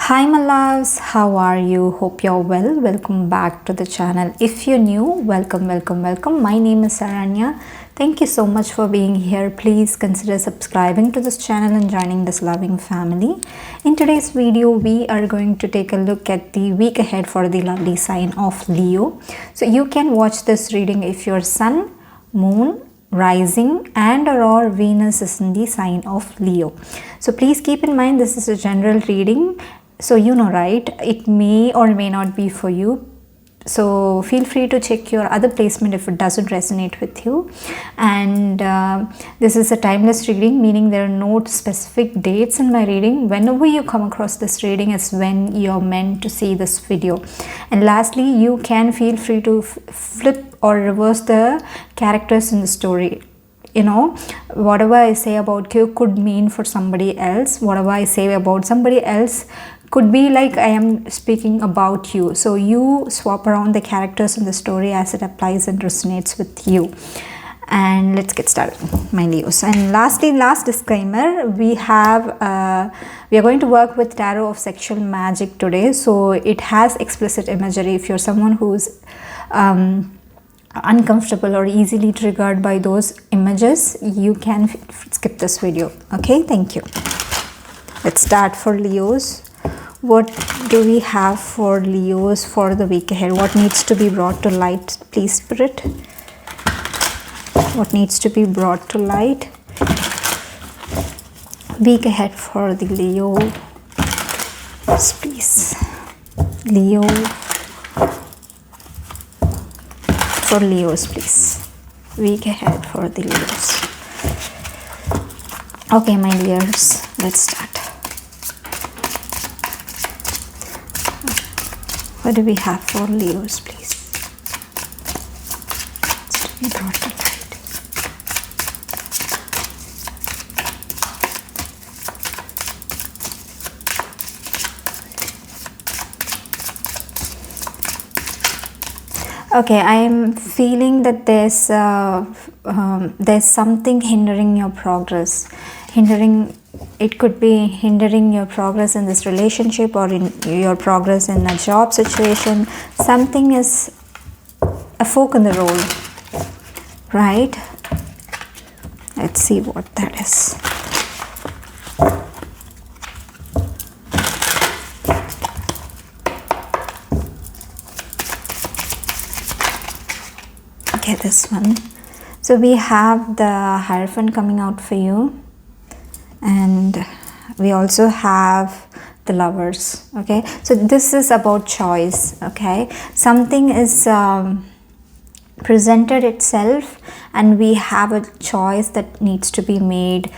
Hi my loves, how are you? Hope you're well. Welcome back to the channel. If you're new, welcome. My name is Saranya. Thank you so much for being here. Please consider subscribing to this channel and joining this loving family. In today's video, we are going to take a look at the week ahead for the lovely sign of Leo. So you can watch this reading if your sun, moon, rising and/or Venus is in the sign of Leo. So please keep in mind this is a general reading, so you know, right, it may or may not be for you. So feel free to check your other placement if it doesn't resonate with you. And this is a timeless reading, meaning there are no specific dates in my reading. Whenever you come across this reading is when you're meant to see this video. And lastly, you can feel free to flip or reverse the characters in the story. You know, whatever I say about you could mean for somebody else. Whatever I say about somebody else could be like I am speaking about you. So you swap around the characters in the story as it applies and resonates with you. And let's get started, my Leos. And lastly, last disclaimer, we are going to work with tarot of sexual magic today. So it has explicit imagery. If you're someone who's uncomfortable or easily triggered by those images, you can skip this video. Okay, thank you. Let's start for Leos. What do we have for Leos for the week ahead? What needs to be brought to light, please, Spirit? What needs to be brought to light? Week ahead for the Leo. Yes, please. Leo. For Leos, please. Week ahead for the Leos. Okay, my Leos, let's start. What do we have for Leos, please? Let's be brought to light. Okay, I am feeling that there's something hindering your progress. It could be hindering your progress in this relationship or in your progress in a job situation. Something is a fork in the road, right? Let's see what that is. Okay, this one. So we have the Hierophant coming out for you. And we also have the Lovers. Okay, so this is about choice. Okay, something is presented itself and we have a choice that needs to be made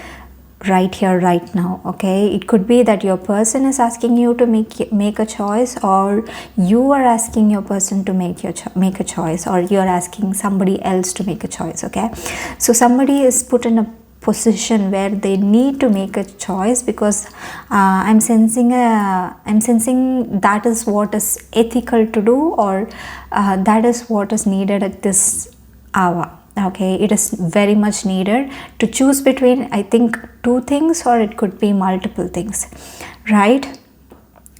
right here, right now. Okay, it could be that your person is asking you to make a choice, or you are asking your person to make a choice, or you're asking somebody else to make a choice. Okay, so somebody is put in a position where they need to make a choice, because I'm sensing that is what is ethical to do, or that is what is needed at this hour. Okay, it is very much needed to choose between, I think, two things, or it could be multiple things, right?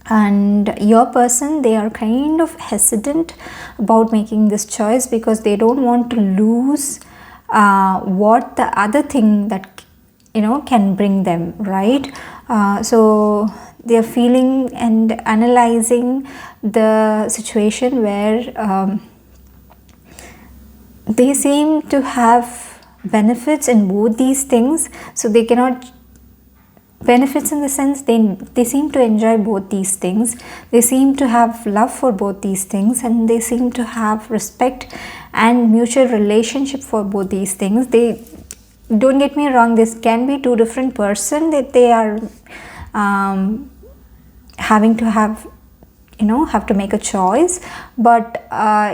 And your person, they are kind of hesitant about making this choice because they don't want to lose what the other thing that can bring them, right? So they are feeling and analyzing the situation where they seem to have benefits in both these things. So they cannot benefits in the sense they seem to enjoy both these things. They seem to have love for both these things, and they seem to have respect and mutual relationship for both these things. They, don't get me wrong, this can be two different persons that they are having to have to make a choice, but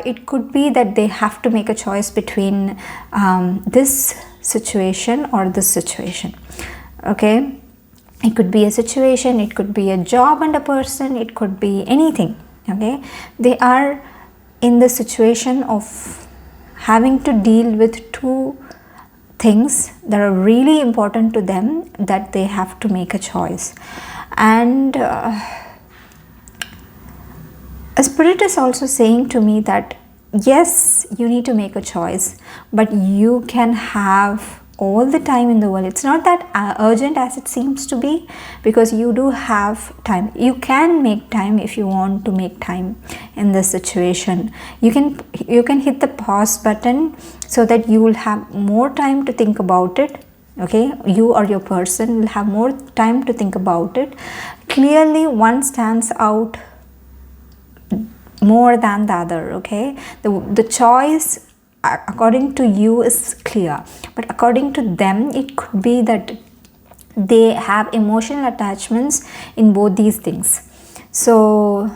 it could be that they have to make a choice between this situation or this situation. Okay, it could be a situation, it could be a job and a person, it could be anything. Okay, they are in the situation of having to deal with two things that are really important to them, that they have to make a choice. And A spirit is also saying to me that yes, you need to make a choice, but you can have all the time in the world. It's not that urgent as it seems to be, because you do have time. You can make time if you want to make time in this situation. You can hit the pause button so that you will have more time to think about it. Okay, you or your person will have more time to think about it. Clearly, one stands out more than the other. Okay, the choice according to you is clear, but according to them it could be that they have emotional attachments in both these things. So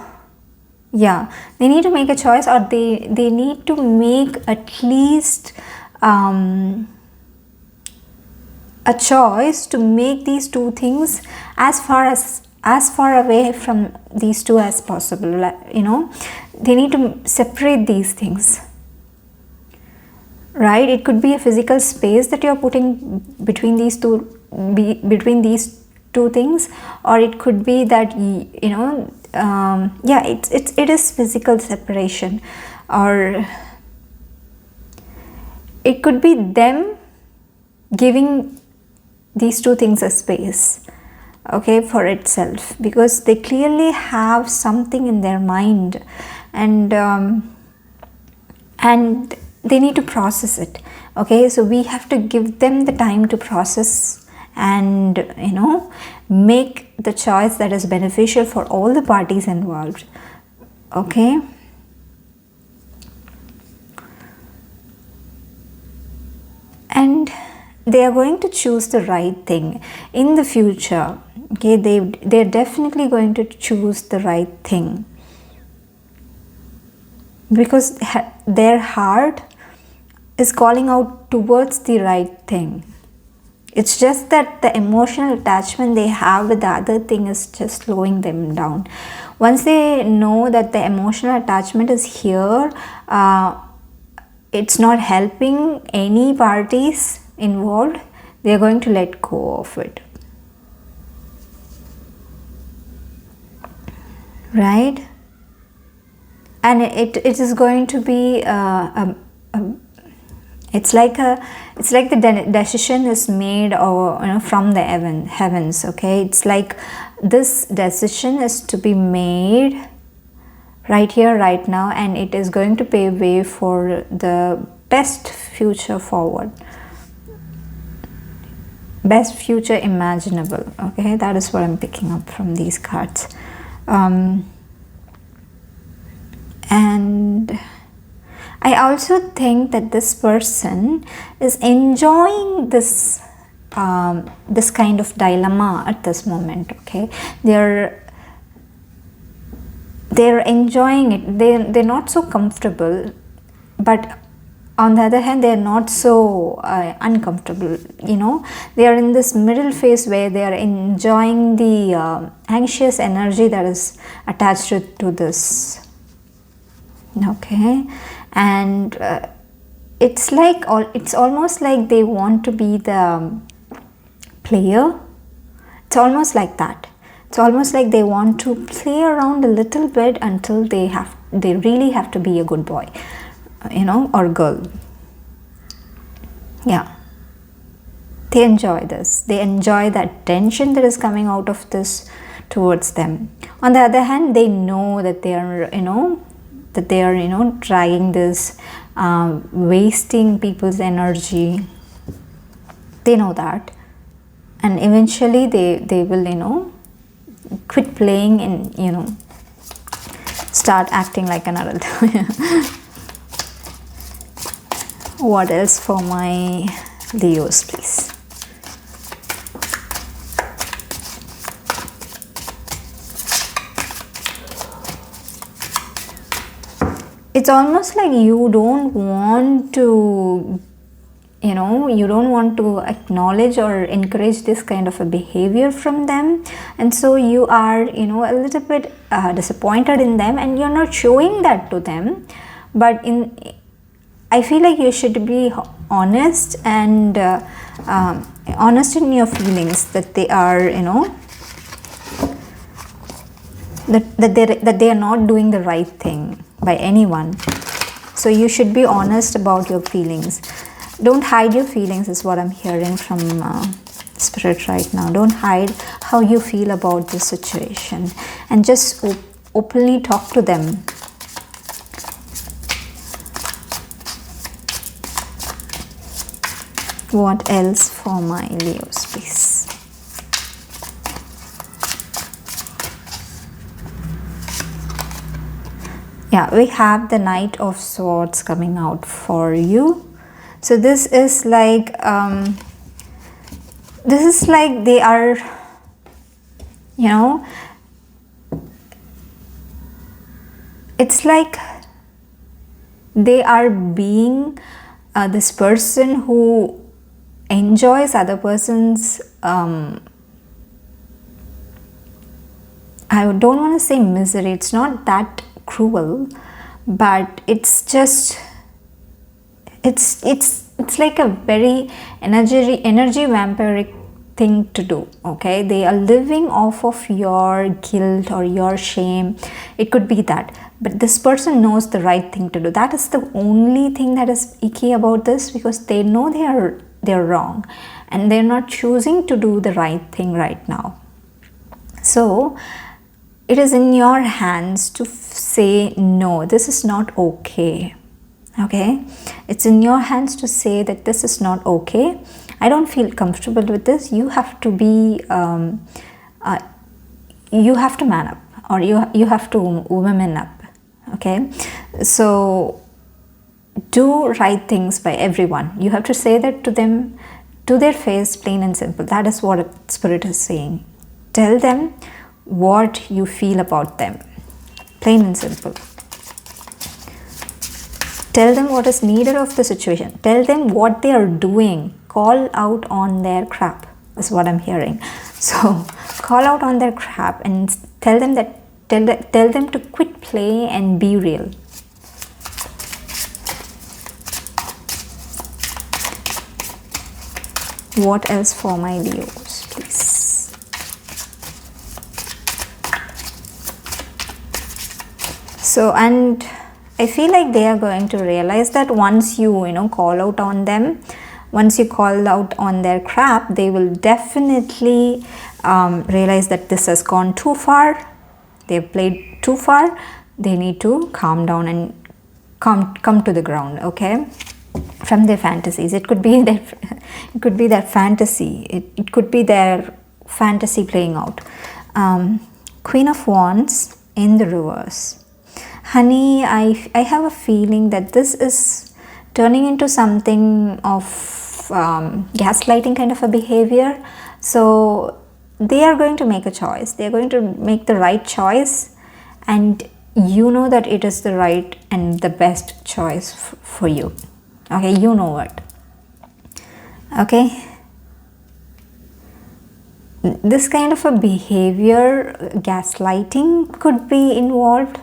yeah, they need to make a choice, or they need to make at least a choice to make these two things as far away from these two as possible. They need to separate these things, right? It could be a physical space that you're putting between these two things, or it could be that it is physical separation, or it could be them giving these two things a space, okay, for itself, because they clearly have something in their mind, and they need to process it. Okay, so we have to give them the time to process and make the choice that is beneficial for all the parties involved. Okay, and they are going to choose the right thing in the future. Okay, they're definitely going to choose the right thing, because their heart is calling out towards the right thing. It's just that the emotional attachment they have with the other thing is just slowing them down. Once they know that the emotional attachment is here, it's not helping any parties involved, they are going to let go of it, right? And it is going to be it's like the decision is made from the heavens. Okay, it's like this decision is to be made right here, right now, and it is going to pave way for the best future forward, best future imaginable. Okay, that is what I'm picking up from these cards. And I also think that this person is enjoying this this kind of dilemma at this moment. Okay, they're enjoying it. They're not so comfortable, but on the other hand, they're not so uncomfortable. They are in this middle phase where they are enjoying the anxious energy that is attached to this. Okay, and it's almost like they want to be the player. It's almost like that. It's almost like they want to play around a little bit until they really have to be a good boy, or girl. Yeah, they enjoy this. They enjoy that tension that is coming out of this towards them. On the other hand, they know that they are dragging this, wasting people's energy. They know that, and eventually they will quit playing and start acting like an adult. What else for my Leos, please? It's almost like you don't want to acknowledge or encourage this kind of a behavior from them, and so you are a little bit disappointed in them, and you're not showing that to them. But I feel like you should be honest and honest in your feelings, that they are that they are not doing the right thing by anyone. So you should be honest about your feelings. Don't hide your feelings is what I'm hearing from spirit right now. Don't hide how you feel about this situation, and just openly talk to them. What else for my Leos, please? Yeah, we have the Knight of Swords coming out for you. So this is like they are, you know, it's like they are being this person who enjoys other person's I don't want to say misery. It's not that cruel, but it's just it's like a very energy vampiric thing to do. Okay, they are living off of your guilt or your shame. It could be that, but this person knows the right thing to do. That is the only thing that is icky about this, because they know they're wrong and they're not choosing to do the right thing right now. So it is in your hands to say no, this is not okay. Okay, it's in your hands to say that this is not okay. I don't feel comfortable with this. You have to be you have to man up, or you have to woman up. Okay, so do right things by everyone. You have to say that to them, to their face, plain and simple. That is what Spirit is saying. Tell them what you feel about them, plain and simple. Tell them what is needed of the situation. Tell them what they are doing. Call out on their crap is what I'm hearing. So call out on their crap and tell them to quit play and be real. What else for my Leos, please? So, and I feel like they are going to realize that once you call out on them, once you call out on their crap, they will definitely realize that this has gone too far. They've played too far. They need to calm down and come to the ground. Okay, from their fantasies. It could be their fantasy. It could be their fantasy playing out. Queen of Wands in the reverse. Honey, I have a feeling that this is turning into something of gaslighting kind of a behavior. So they are going to make a choice. They are going to make the right choice, and you know that it is the right and the best choice for you. Okay, you know what. Okay, this kind of a behavior, gaslighting could be involved.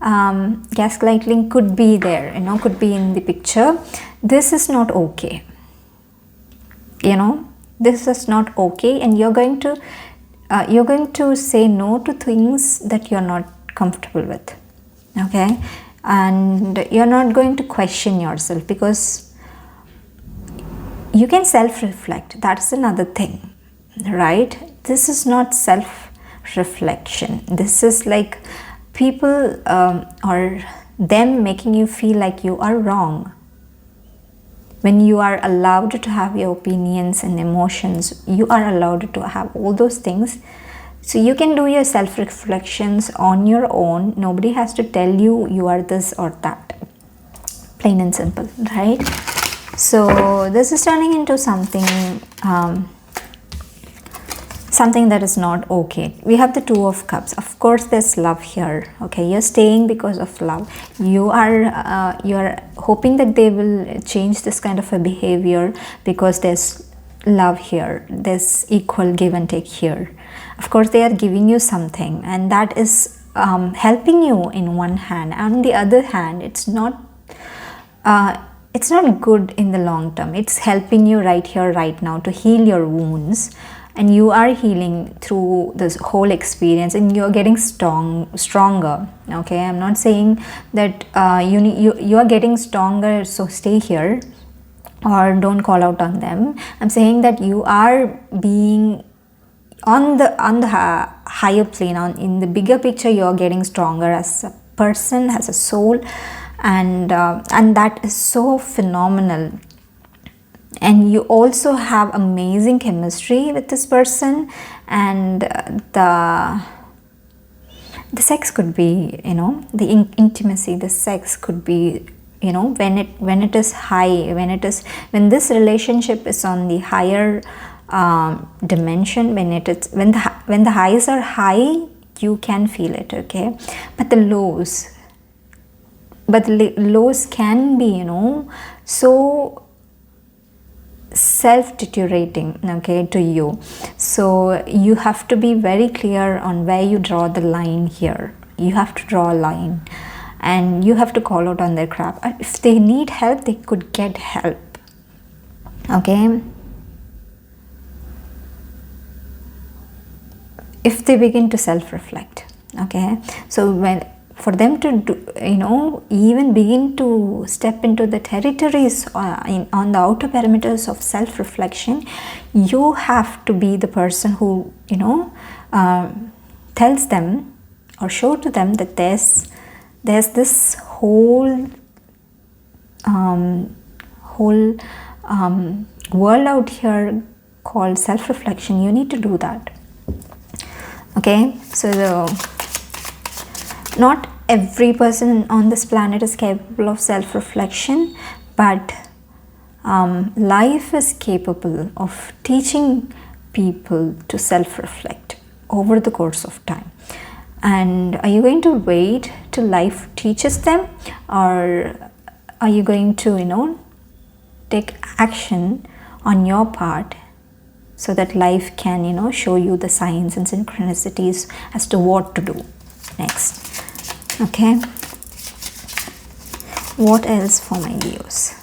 Gaslighting could be there, could be in the picture. This is not okay. This is not okay, and you're going to say no to things that you're not comfortable with. Okay, and you're not going to question yourself, because you can self-reflect. That's another thing, right? This is not self-reflection. This is like people or them making you feel like you are wrong. When you are allowed to have your opinions and emotions, you are allowed to have all those things. So you can do your self-reflections on your own. Nobody has to tell you are this or that. Plain and simple, right? So this is turning into something that is not okay. We have the Two of Cups. Of course, there's love here. Okay, you're staying because of love. You are hoping that they will change this kind of a behavior because there's love here. There's equal give and take here. Of course, they are giving you something, and that is helping you in one hand. On the other hand, it's not good in the long term. It's helping you right here, right now, to heal your wounds. and you are healing through this whole experience, and you're getting stronger. Okay, I'm not saying that you are getting stronger, so stay here or don't call out on them. I'm saying that you are being on the higher plane, in the bigger picture. You're getting stronger as a person, as a soul, and that is so phenomenal. And you also have amazing chemistry with this person, and the sex could be, the intimacy, the sex could be, when it is high, when this relationship is on the higher dimension, when the highs are high, you can feel it. Okay, but the lows can be, so self-deteriorating, okay, to you. So you have to be very clear on where you draw the line here. You have to draw a line, and you have to call out on their crap. If they need help, they could get help. Okay, if they begin to self-reflect. Okay, so for them to do, even begin to step into the territories on the outer perimeters of self-reflection, you have to be the person who, tells them or show to them that there's this whole world out here called self-reflection. You need to do that. Okay, so not every person on this planet is capable of self-reflection, but life is capable of teaching people to self-reflect over the course of time. And are you going to wait till life teaches them, or are you going to, take action on your part so that life can, show you the signs and synchronicities as to what to do next? Okay, what else for my Leos?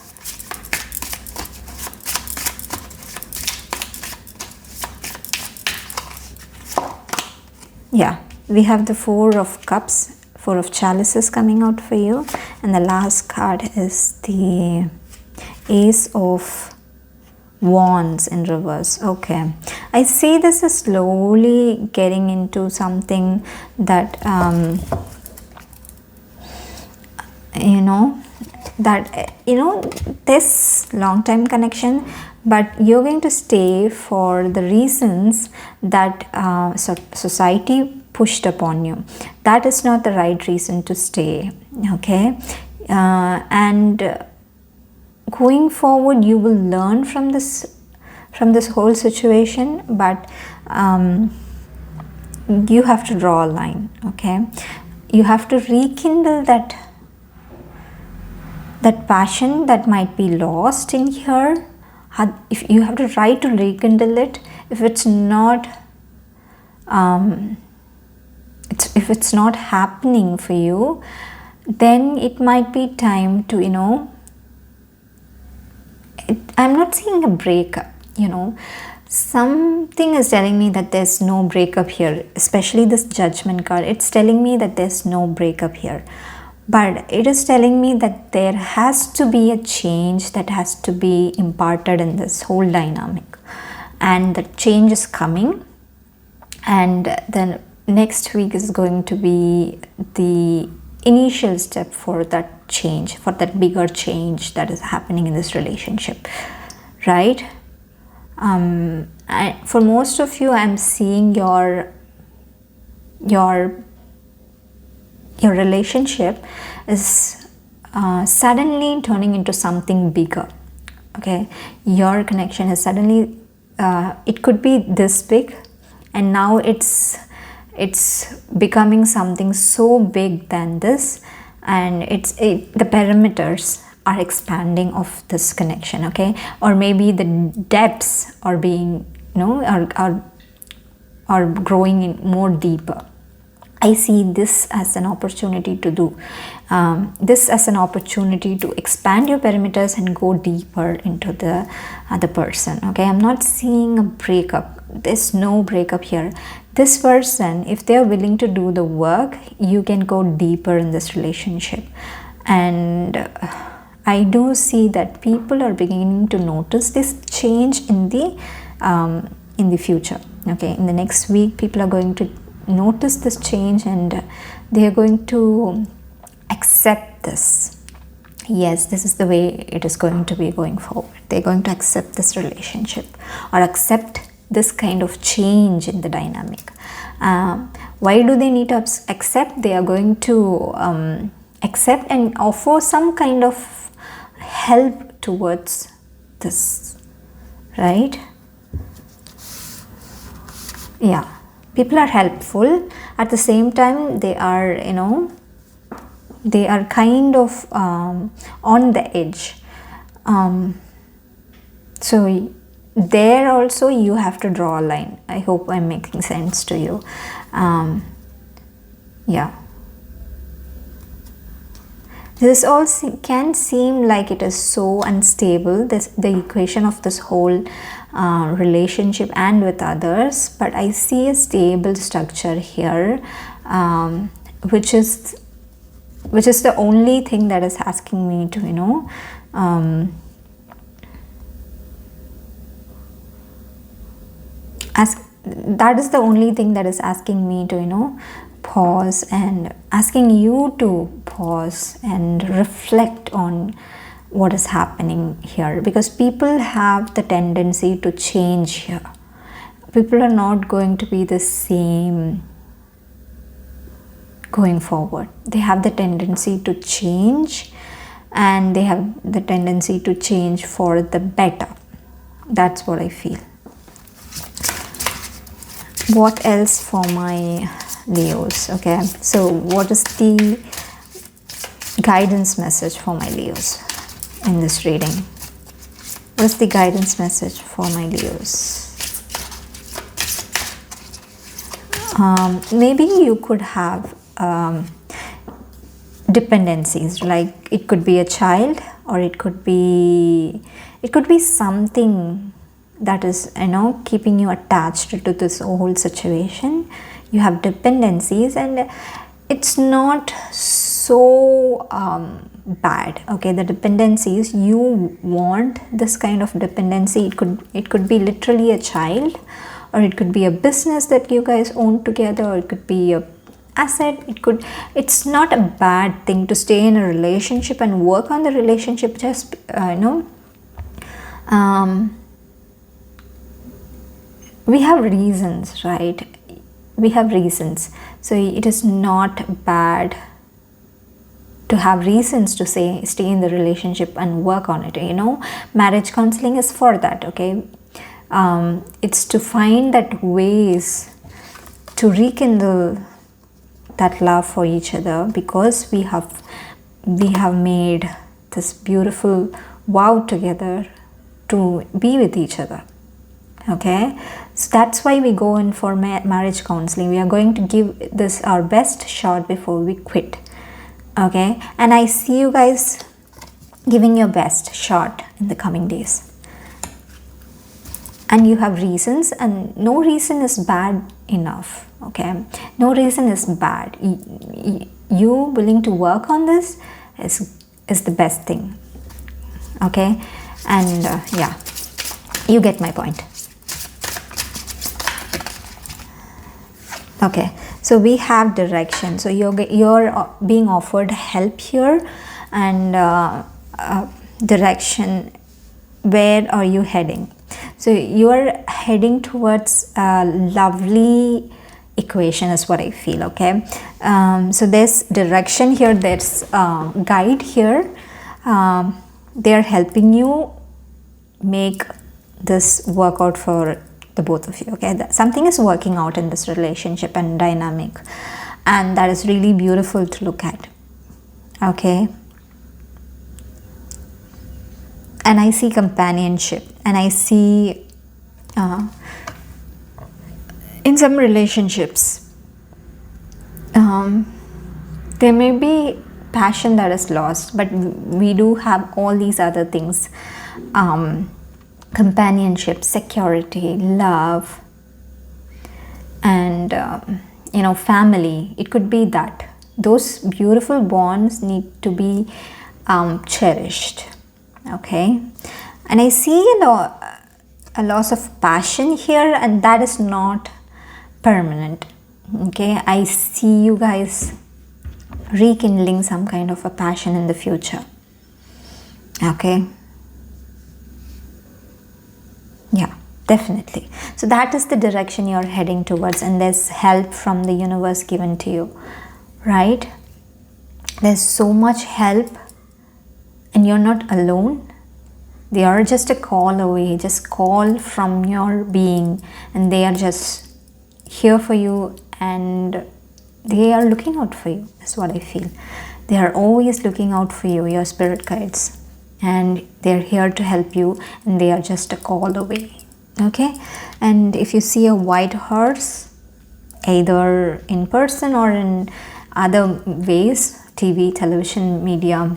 Yeah, we have the Four of Cups, Four of Chalices coming out for you, and the last card is the Ace of Wands in reverse. Okay, I see this is slowly getting into something that this long time connection, but you're going to stay for the reasons that society pushed upon you. That is not the right reason to stay. Okay, and going forward, you will learn from this whole situation, but you have to draw a line. Okay, you have to rekindle that passion that might be lost in here. If you have to try to rekindle it, if it's not happening for you, then it might be time to, I'm not seeing a breakup. Something is telling me that there's no breakup here, especially this Judgment card. It's telling me that there's no breakup here, but it is telling me that there has to be a change that has to be imparted in this whole dynamic, and the change is coming, and then next week is going to be the initial step for that change, for that bigger change that is happening in this relationship, right? For most of you, I'm seeing your relationship is suddenly turning into something bigger. Okay, your connection is suddenly it could be this big, and now it's becoming something so big than this, and the perimeters are expanding of this connection. Okay, or maybe the depths are being are growing in more deeper. I see this as an opportunity to do this as an opportunity to expand your perimeters and go deeper into the other person. Okay, I'm not seeing a breakup. there's no breakup here. This person, if they're willing to do the work, you can go deeper in this relationship. And I do see that people are beginning to notice this change in the future. Okay, in the next week, people are going to notice this change, and they are going to accept this. Yes, this is the way it is going to be going forward. They're going to accept this relationship, or accept this kind of change in the dynamic. Why do they need to accept? They are going to accept and offer some kind of help towards this, right? Yeah, people are helpful. At the same time, they are, they are kind of on the edge. So there also you have to draw a line. I hope I'm making sense to you. Yeah. This all can seem like it is so unstable, the equation of this whole relationship and with others, but I see a stable structure here, which is the only thing that is asking me to, that is the only thing that is asking me to, pause, and asking you to pause and reflect on what is happening here, because people have the tendency to change here. People are not going to be the same going forward. They have the tendency to change, and they have the tendency to change for the better. That's what I feel. What else for my Leos? Okay, so what is the guidance message for my Leos in this reading? What is the guidance message for my Leos? Maybe you could have dependencies, like it could be a child, or it could be something that is, keeping you attached to this whole situation. You have dependencies, and it's not so bad. Okay, the dependencies, you want this kind of dependency. It could be literally a child, or it could be a business that you guys own together, or it could be a asset. It's not a bad thing to stay in a relationship and work on the relationship. Just we have reasons, right? We have reasons. So it is not bad to have reasons to stay in the relationship and work on it. Marriage counseling is for that. Okay, it's to find that ways to rekindle that love for each other, because we have made this beautiful vow together to be with each other. Okay, so that's why we go in for marriage counseling. We are going to give this our best shot before we quit. Okay, and I see you guys giving your best shot in the coming days. And you have reasons, and no reason is bad enough. Okay, no reason is bad. You willing to work on this is the best thing. Okay, and yeah, you get my point. Okay, so we have direction. So you're being offered help here, and direction. Where are you heading? So you're heading towards a lovely equation is what I feel. Okay, so there's direction here, there's guide here. They're helping you make this work out for the both of you. Okay, something is working out in this relationship and dynamic, and that is really beautiful to look at. Okay, and I see companionship, and I see in some relationships there may be passion that is lost, but we do have all these other things: companionship, security, love, and family. It could be that those beautiful bonds need to be cherished. Okay, and I see a loss of passion here, and that is not permanent. Okay, I see you guys rekindling some kind of a passion in the future. Okay, yeah, definitely. So that is the direction you're heading towards, and there's help from the universe given to you, right? There's so much help, and you're not alone. They are just a call away, just call from your being, and they are just here for you, and they are looking out for you. That's what I feel. They are always looking out for you, your spirit guides, and they're here to help you, and they are just a call away. Okay, and if you see a white horse, either in person or in other ways, TV, television, media.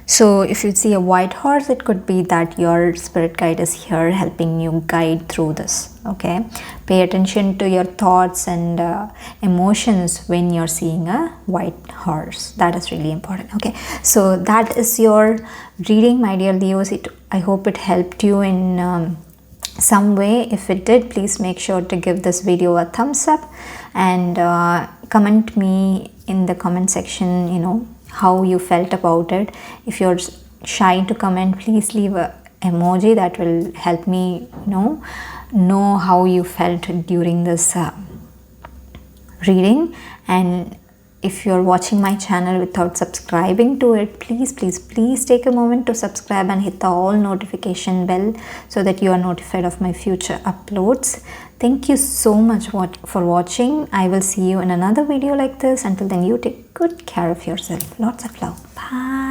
So if you see a white horse, it could be that your spirit guide is here helping you guide through this. Okay, pay attention to your thoughts and emotions when you're seeing a white horse. That is really important. Okay, so that is your reading, my dear Leos. I hope it helped you in some way. If it did, please make sure to give this video a thumbs up, and comment me in the comment section, how you felt about it. If you're shy to comment, please leave a emoji. That will help me know how you felt during this reading. And if you're watching my channel without subscribing to it, please take a moment to subscribe and hit the all notification bell so that you are notified of my future uploads. Thank you so much for watching. I will see you in another video like this. Until then, you take good care of yourself. Lots of love. Bye.